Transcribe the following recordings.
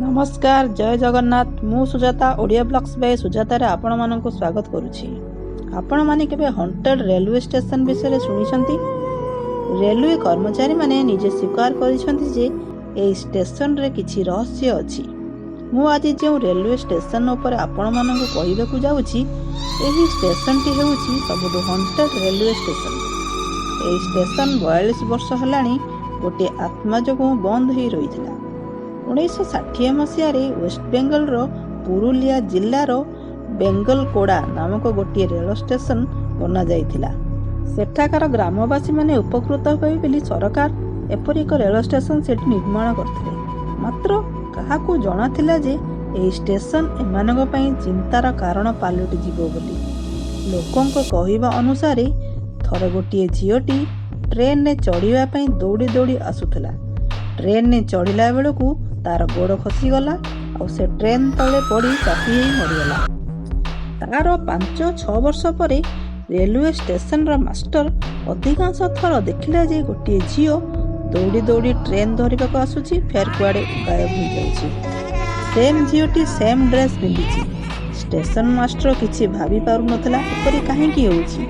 नमस्कार जय जगन्नाथ मु सुजाता ओडिया ब्लॉग्स बाय सुजातारे आपण मानक स्वागत करुछि। आपण माने केबे हॉन्टेड रेलवे स्टेशन विषय सुनिछंती? रेलवे कर्मचारी माने निजे स्वीकार करिसंती जे ए स्टेशन रे किछि रहस्य अछि। मु आज जे रेलवे स्टेशन ऊपर आपण मानक कहिबाकू जाउछि एही स्टेशन टी हेउछि सबुठु हॉन्टेड रेलवे स्टेशन। ए स्टेशन 42 वर्ष हलाणी गोटे आत्मा जोगु बंद होई रहिथिला। 1960 मसीह वेस्ट बेंगल रो पुरुलिया जिल्लार बेंगल कोड़ा नामक गोटे रेल स्टेशन बना जाइथिला। सेठाकार ग्रामवासी माने उपकृत होबे बोली सरकार एपरि एक रेल स्टेशन सेठी निर्माण करथिले। मात्र काहाकू जଣା थिला जे ए स्टेशन एमानक पई चिंतार कारण पालटि जिवो बोली। लोकंक कहिबा अनुसार थरे गोटे झियोटी ट्रेन ने चढ़िबा पई दौड़ी दौड़ी आसुथला। ट्रेन ने चढ़िला बेलकू तार गोड़ खसीगला और से ट्रेन तले पड़ी चापी मरीगला। तार 5-6 वर्ष पर रेलवे स्टेशन रो मास्टर अधिकांश थर देखिला जे गोटे झियो दौड़ी दौड़ी ट्रेन धरिबा को आसुची फेर कुआडे गायब हो जाउची। सेम झियोटी सेम ड्रेस पिंधिची। स्टेशन मास्टर किछि भाबी पारु नथला एपरि काहेकि होउची।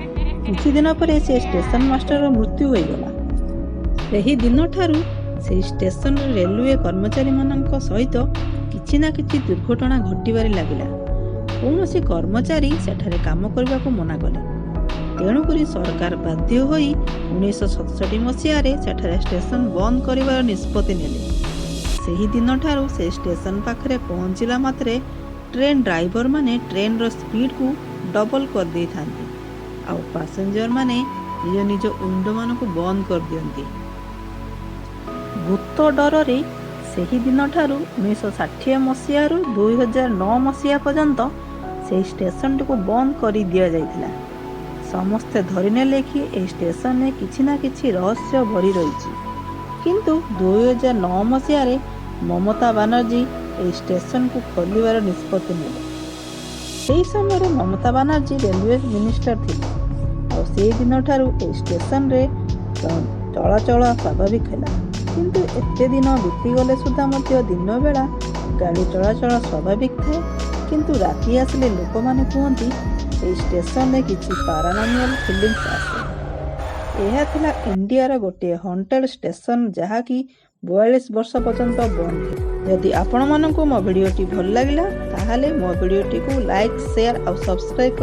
किछि दिन पर से स्टेशन मास्टर रो मृत्यु होई गला। सेही दिन ठारू से स्टेशन रेलवे कर्मचारी मानक सहित किछि ना किछि दुर्घटना घटिबारे लागिला। कौनसी कर्मचारी सेठारे काम करबा को मना कले। तेणुकरी सरकार बाध्य होई 1967 मसीह रे सेठारे स्टेशन बंद करिबार निष्पत्ति नेले। सेही दिन ठारू से स्टेशन पाखरे पहुंचिला मात्रे ट्रेन ड्राइवर माने ट्रेन रो स्पीड को डबल कर देई थांती आ पैसेंजर माने निज निज विंडो मान को बंद कर दियंती। भूत डर रे सेही दिन ठारू 1960 मसीह रु 2009 मसीहा पर्यंत से स्टेशन को बंद कर दिया जाइथिला। समस्ते धरिने लेखि ए स्टेशन में किछि ना किछि रहस्य भरी रहिछि। किंतु 2009 मसीह रे ममता बनर्जी ए स्टेशन को खोलिबार निष्पत्ति नेले। सेही समय ममता बनर्जी रेलवे मिनिस्टर थिले और से दिन ठारू ए स्टेशन रे चलाचल स्वाभाविक हैला। किंतु एते दिन बीती गले सुधा मध्य दिन बेला गाड़ी चलाचल स्वाभाविक थाए। किंतु राति आसले लोक माने कहती ए स्टेशन रे किछि पैरानॉर्मल फीलिंग्स आसे। यह थिला इंडिया रा गोटे हॉन्टेड स्टेशन जहा कि 42 वर्ष पर्यंत बंद है। यदि आपण मानकु मो वीडियोटी भल लागिला ताहाले मो वीडियोटी को लाइक शेयर और सब्सक्राइब